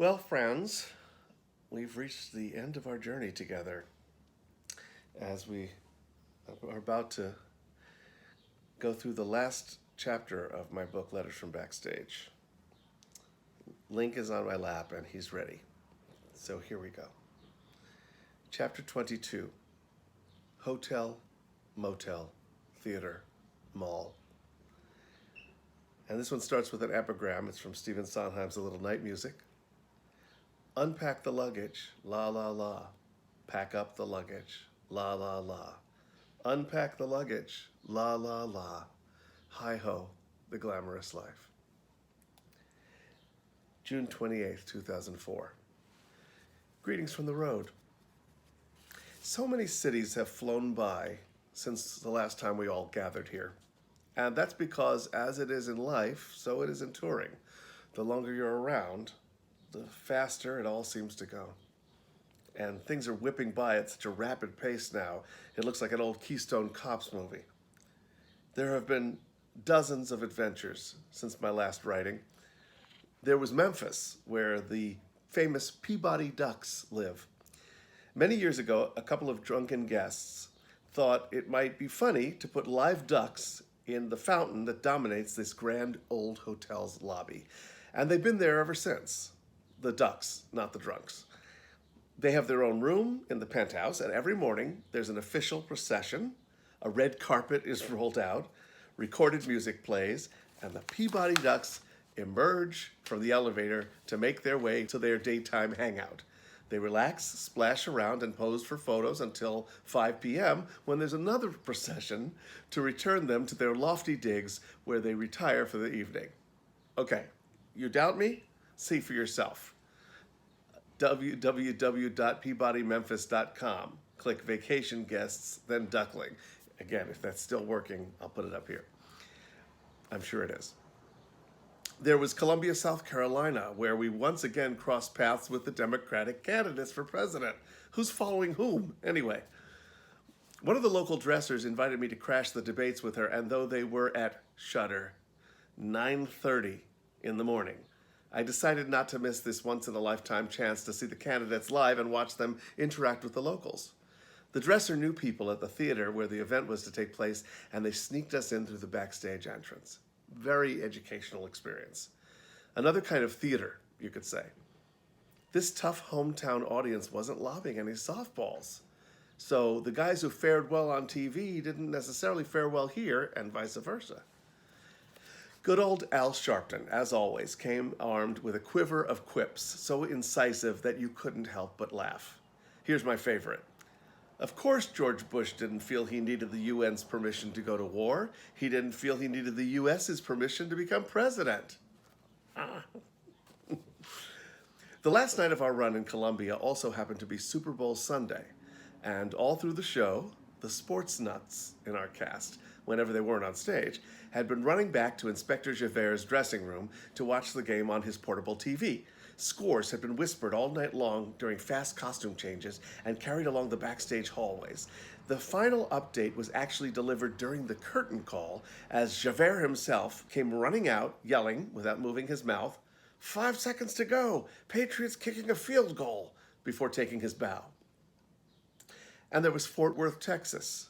Well, friends, we've reached the end of our journey together as we are about to go through the last chapter of my book, Letters from Backstage. Link is on my lap and he's ready. So here we go. Chapter 22 Hotel, Motel, Theater, Mall. And this one starts with an epigram. It's from Stephen Sondheim's A Little Night Music. Unpack the luggage, la la la. Pack up the luggage, la la la. Unpack the luggage, la la la. Hi ho, the glamorous life. June 28th, 2004. Greetings from the road. So many cities have flown by since the last time we all gathered here. And that's because, as it is in life, so it is in touring. The longer you're around, the faster it all seems to go. And things are whipping by at such a rapid pace now, it looks like an old Keystone Cops movie. There have been dozens of adventures since my last writing. There was Memphis, where the famous Peabody Ducks live. Many years ago, a couple of drunken guests thought it might be funny to put live ducks in the fountain that dominates this grand old hotel's lobby. And they've been there ever since. The ducks, not the drunks. They have their own room in the penthouse, and every morning there's an official procession, a red carpet is rolled out, recorded music plays, and the Peabody Ducks emerge from the elevator to make their way to their daytime hangout. They relax, splash around, and pose for photos until 5 p.m. when there's another procession to return them to their lofty digs where they retire for the evening. Okay, you doubt me? See for yourself. www.peabodymemphis.com. Click Vacation Guests, then Duckling. Again, if that's still working, I'll put it up here. I'm sure it is. There was Columbia, South Carolina, where we once again crossed paths with the Democratic candidates for president. Who's following whom, anyway? One of the local dressers invited me to crash the debates with her, and though they were at Shudder, 9:30 in the morning, I decided not to miss this once-in-a-lifetime chance to see the candidates live and watch them interact with the locals. The dresser knew people at the theater where the event was to take place, and they sneaked us in through the backstage entrance. Very educational experience. Another kind of theater, you could say. This tough hometown audience wasn't lobbing any softballs. So the guys who fared well on TV didn't necessarily fare well here, and vice versa. Good old Al Sharpton, as always, came armed with a quiver of quips, so incisive that you couldn't help but laugh. Here's my favorite. Of course George Bush didn't feel he needed the UN's permission to go to war. He didn't feel he needed the US's permission to become president. The last night of our run in Columbia also happened to be Super Bowl Sunday, and all through the show, the sports nuts in our cast, whenever they weren't on stage, had been running back to Inspector Javert's dressing room to watch the game on his portable TV. Scores had been whispered all night long during fast costume changes and carried along the backstage hallways. The final update was actually delivered during the curtain call as Javert himself came running out, yelling, without moving his mouth, 5 seconds to go, Patriots kicking a field goal, before taking his bow. And there was Fort Worth, Texas,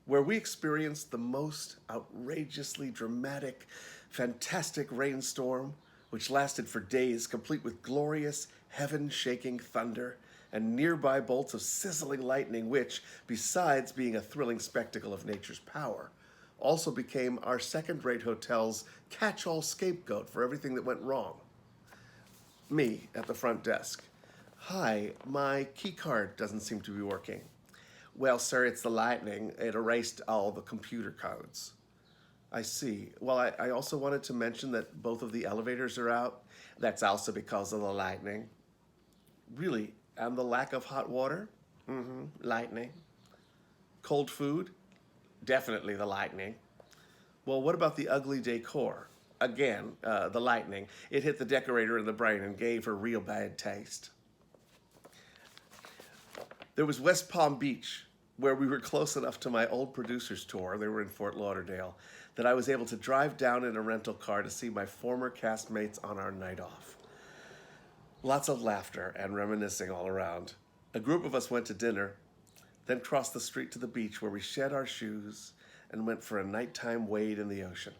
where we experienced the most outrageously dramatic, fantastic rainstorm, which lasted for days, complete with glorious, heaven-shaking thunder and nearby bolts of sizzling lightning, which, besides being a thrilling spectacle of nature's power, also became our second-rate hotel's catch-all scapegoat for everything that went wrong. Me at the front desk. Hi, my key card doesn't seem to be working. Well, sir, it's the lightning. It erased all the computer codes. I see. Well, I also wanted to mention that both of the elevators are out. That's also because of the lightning. Really? And the lack of hot water? Lightning. Cold food? Definitely the lightning. Well, what about the ugly decor? Again, the lightning. It hit the decorator in the brain and gave her real bad taste. There was West Palm Beach, where we were close enough to my old producer's tour, they were in Fort Lauderdale, that I was able to drive down in a rental car to see my former castmates on our night off. Lots of laughter and reminiscing all around. A group of us went to dinner, then crossed the street to the beach where we shed our shoes and went for a nighttime wade in the ocean.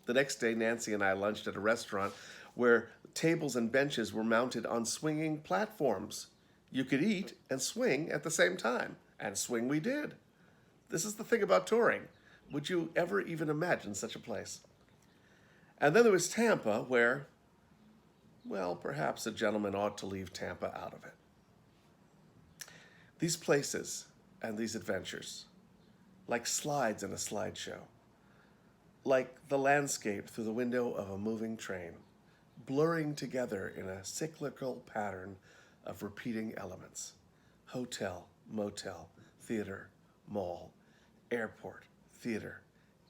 The next day, Nancy and I lunched at a restaurant where tables and benches were mounted on swinging platforms. You could eat and swing at the same time, and swing we did. This is the thing about touring. Would you ever even imagine such a place? And then there was Tampa, where, well, perhaps a gentleman ought to leave Tampa out of it. These places and these adventures, like slides in a slideshow, like the landscape through the window of a moving train, blurring together in a cyclical pattern of repeating elements. Hotel, motel, theater, mall, airport, theater,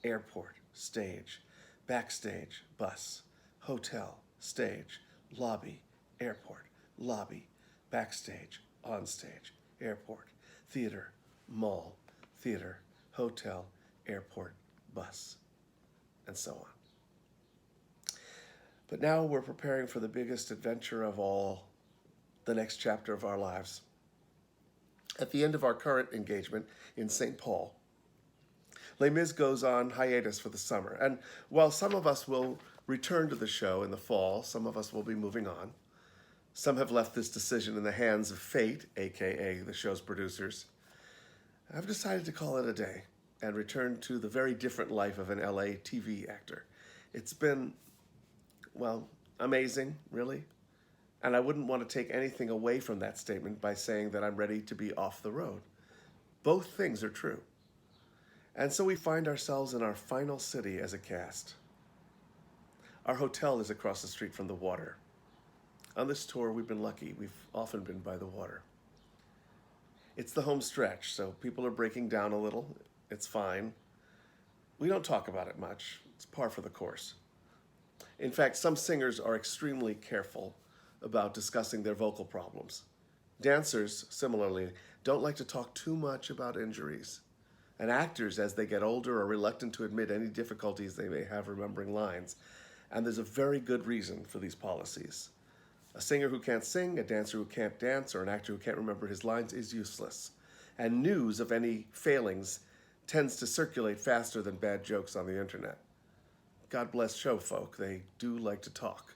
airport, stage, backstage, bus, hotel, stage, lobby, airport, lobby, backstage, onstage, airport, theater, mall, theater, hotel, airport, bus, and so on. But now we're preparing for the biggest adventure of all, the next chapter of our lives. At the end of our current engagement in St. Paul, Les Mis goes on hiatus for the summer, and while some of us will return to the show in the fall, some of us will be moving on. Some have left this decision in the hands of fate, aka the show's producers. I've decided to call it a day and return to the very different life of an LA TV actor. It's been, well, amazing, really. And I wouldn't want to take anything away from that statement by saying that I'm ready to be off the road. Both things are true. And so we find ourselves in our final city as a cast. Our hotel is across the street from the water. On this tour, we've been lucky. We've often been by the water. It's the home stretch, so people are breaking down a little. It's fine. We don't talk about it much. It's par for the course. In fact, some singers are extremely careful about discussing their vocal problems. Dancers, similarly, don't like to talk too much about injuries. And actors, as they get older, are reluctant to admit any difficulties they may have remembering lines. And there's a very good reason for these policies. A singer who can't sing, a dancer who can't dance, or an actor who can't remember his lines is useless. And news of any failings tends to circulate faster than bad jokes on the internet. God bless show folk, they do like to talk.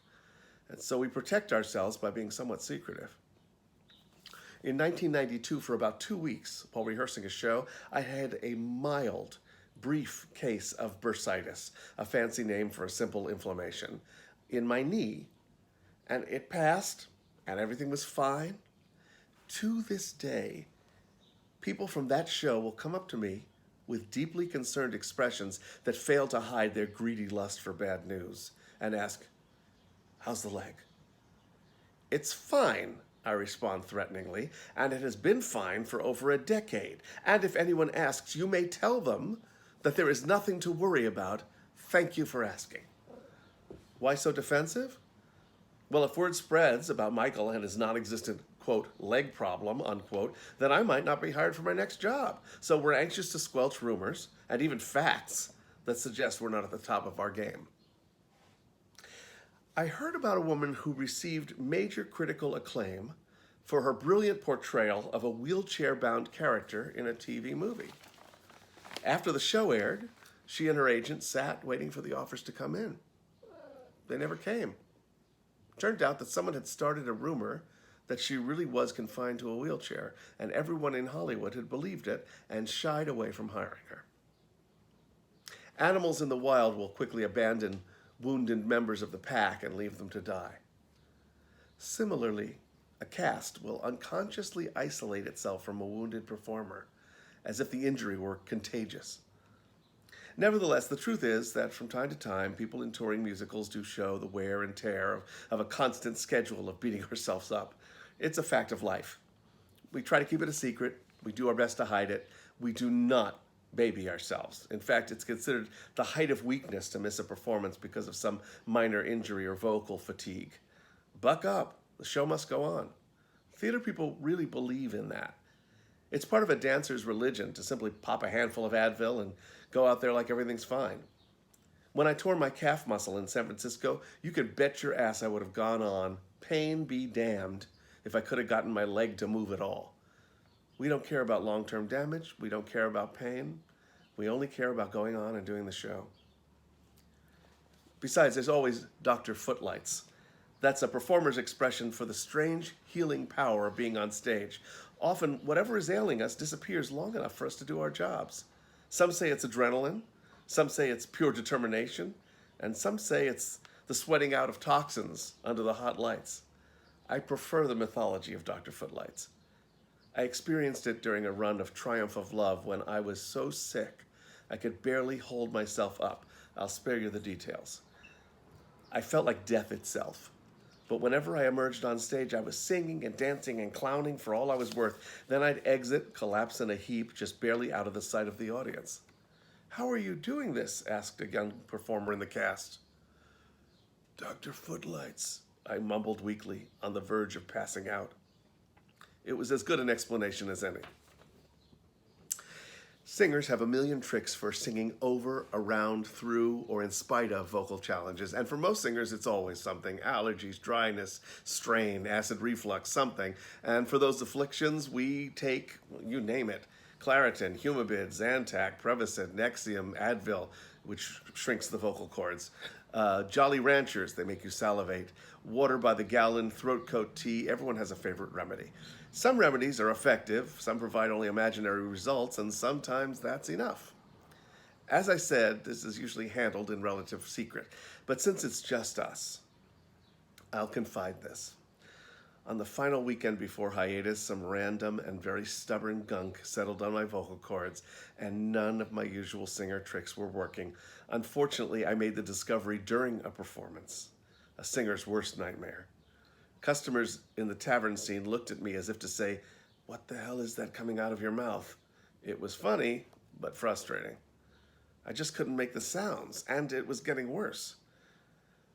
And so we protect ourselves by being somewhat secretive. In 1992, for about 2 weeks, while rehearsing a show, I had a mild, brief case of bursitis, a fancy name for a simple inflammation, in my knee. And it passed, and everything was fine. To this day, people from that show will come up to me with deeply concerned expressions that fail to hide their greedy lust for bad news and ask, "How's the leg?" "It's fine," I respond threateningly, "and it has been fine for over a decade. And if anyone asks, you may tell them that there is nothing to worry about. Thank you for asking." Why so defensive? Well, if word spreads about Michael and his non-existent, quote, leg problem, unquote, then I might not be hired for my next job. So we're anxious to squelch rumors and even facts that suggest we're not at the top of our game. I heard about a woman who received major critical acclaim for her brilliant portrayal of a wheelchair-bound character in a TV movie. After the show aired, she and her agent sat waiting for the offers to come in. They never came. Turned out that someone had started a rumor that she really was confined to a wheelchair, and everyone in Hollywood had believed it and shied away from hiring her. Animals in the wild will quickly abandon wounded members of the pack and leave them to die. Similarly, a cast will unconsciously isolate itself from a wounded performer, as if the injury were contagious. Nevertheless, the truth is that from time to time, people in touring musicals do show the wear and tear of a constant schedule of beating ourselves up. It's a fact of life. We try to keep it a secret. We do our best to hide it. We do not baby ourselves. In fact, it's considered the height of weakness to miss a performance because of some minor injury or vocal fatigue. Buck up. The show must go on. Theater people really believe in that. It's part of a dancer's religion to simply pop a handful of Advil and go out there like everything's fine. When I tore my calf muscle in San Francisco, you could bet your ass I would have gone on, pain be damned, if I could have gotten my leg to move at all. We don't care about long-term damage. We don't care about pain. We only care about going on and doing the show. Besides, there's always Dr. Footlights. That's a performer's expression for the strange healing power of being on stage. Often, whatever is ailing us disappears long enough for us to do our jobs. Some say it's adrenaline, some say it's pure determination, and some say it's the sweating out of toxins under the hot lights. I prefer the mythology of Dr. Footlights. I experienced it during a run of Triumph of Love when I was so sick I could barely hold myself up. I'll spare you the details. I felt like death itself. But whenever I emerged on stage, I was singing and dancing and clowning for all I was worth. Then I'd exit, collapse in a heap, just barely out of the sight of the audience. "How are you doing this?" asked a young performer in the cast. "Dr. Footlights," I mumbled weakly, on the verge of passing out. It was as good an explanation as any. Singers have a million tricks for singing over, around, through, or in spite of vocal challenges. And for most singers, it's always something. Allergies, dryness, strain, acid reflux, something. And for those afflictions, we take, you name it, Claritin, Humabid, Zantac, Prevacid, Nexium, Advil, which shrinks the vocal cords. Jolly Ranchers, they make you salivate. Water by the gallon, throat coat tea, everyone has a favorite remedy. Some remedies are effective, some provide only imaginary results, and sometimes that's enough. As I said, this is usually handled in relative secret, but since it's just us, I'll confide this. On the final weekend before hiatus, some random and very stubborn gunk settled on my vocal cords, and none of my usual singer tricks were working. Unfortunately, I made the discovery during a performance, a singer's worst nightmare. Customers in the tavern scene looked at me as if to say, "What the hell is that coming out of your mouth?" It was funny, but frustrating. I just couldn't make the sounds, and it was getting worse.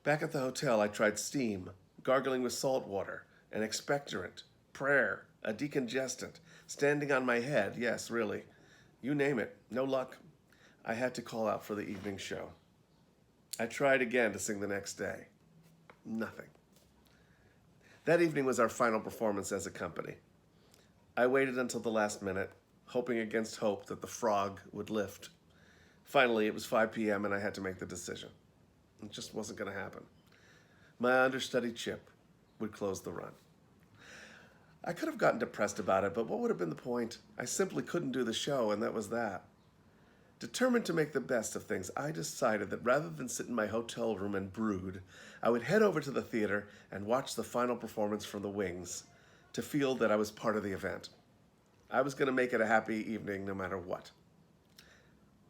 Back at the hotel, I tried steam, gargling with salt water, an expectorant, prayer, a decongestant, standing on my head, yes, really. You name it, no luck. I had to call out for the evening show. I tried again to sing the next day. Nothing. That evening was our final performance as a company. I waited until the last minute, hoping against hope that the frog would lift. Finally, it was 5 p.m. and I had to make the decision. It just wasn't going to happen. My understudy, Chip, would close the run. I could have gotten depressed about it, but what would have been the point? I simply couldn't do the show, and that was that. Determined to make the best of things, I decided that rather than sit in my hotel room and brood, I would head over to the theater and watch the final performance from the wings to feel that I was part of the event. I was going to make it a happy evening no matter what.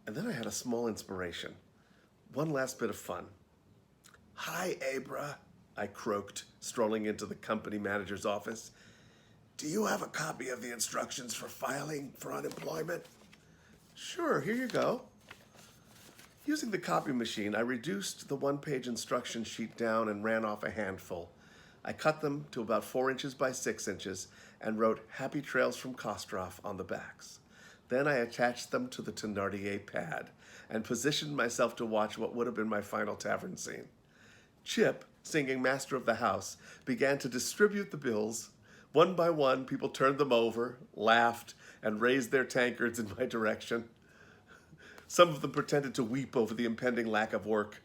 And then I had a small inspiration. One last bit of fun. "Hi, Abra," I croaked, strolling into the company manager's office. "Do you have a copy of the instructions for filing for unemployment?" "Sure, here you go." Using the copy machine, I reduced the one-page instruction sheet down and ran off a handful. I cut them to about 4 inches by 6 inches and wrote "Happy Trails from Kostroff" on the backs. Then I attached them to the Thénardier pad and positioned myself to watch what would have been my final tavern scene. Chip, singing Master of the House, began to distribute the bills. One by one, people turned them over, laughed, and raised their tankards in my direction. Some of them pretended to weep over the impending lack of work.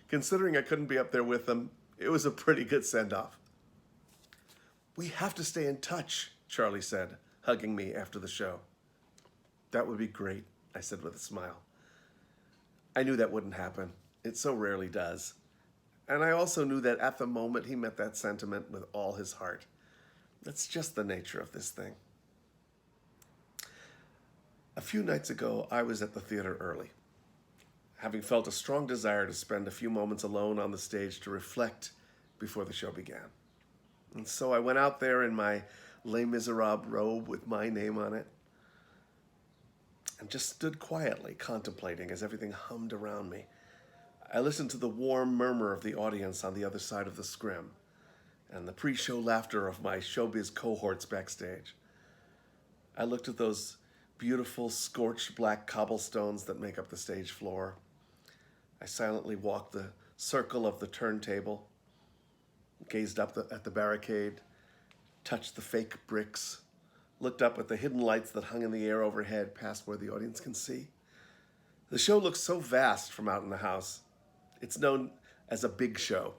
Considering I couldn't be up there with them, it was a pretty good send-off. "We have to stay in touch," Charlie said, hugging me after the show. "That would be great," I said with a smile. I knew that wouldn't happen. It so rarely does. And I also knew that at the moment he meant that sentiment with all his heart. That's just the nature of this thing. A few nights ago, I was at the theater early, having felt a strong desire to spend a few moments alone on the stage to reflect before the show began. And so I went out there in my Les Miserables robe with my name on it and just stood quietly contemplating as everything hummed around me. I listened to the warm murmur of the audience on the other side of the scrim and the pre-show laughter of my showbiz cohorts backstage. I looked at those beautiful scorched black cobblestones that make up the stage floor, I silently walked the circle of the turntable, gazed up at the barricade, touched the fake bricks, looked up at the hidden lights that hung in the air overhead past where the audience can see. The show looks so vast from out in the house. It's known as a big show,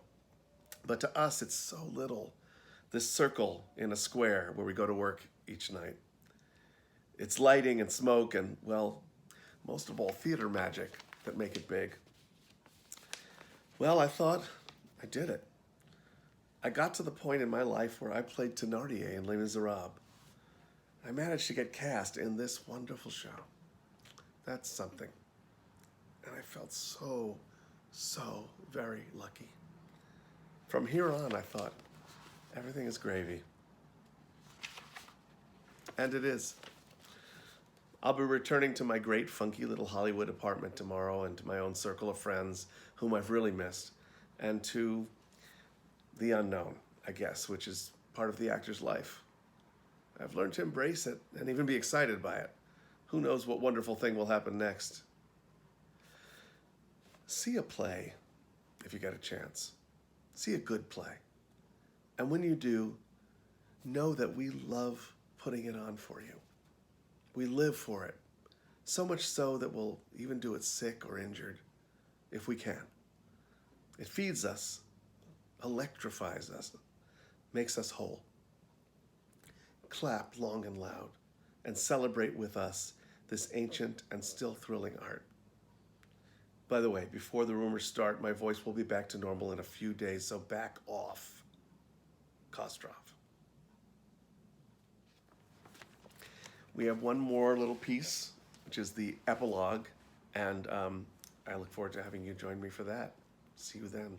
but to us it's so little. This circle in a square where we go to work each night. It's lighting and smoke and, well, most of all, theater magic that make it big. Well, I thought I did it. I got to the point in my life where I played Thénardier in Les Miserables. I managed to get cast in this wonderful show. That's something. And I felt so, so very lucky. From here on, I thought, everything is gravy. And it is. I'll be returning to my great funky little Hollywood apartment tomorrow and to my own circle of friends whom I've really missed, and to the unknown, I guess, which is part of the actor's life. I've learned to embrace it and even be excited by it. Who knows what wonderful thing will happen next? See a play if you get a chance. See a good play. And when you do, know that we love putting it on for you. We live for it. So much so that we'll even do it sick or injured, if we can. It feeds us, electrifies us, makes us whole. Clap long and loud and celebrate with us this ancient and still thrilling art. By the way, before the rumors start, my voice will be back to normal in a few days, so back off, Kostrov. We have one more little piece, which is the epilogue, and I look forward to having you join me for that. See you then.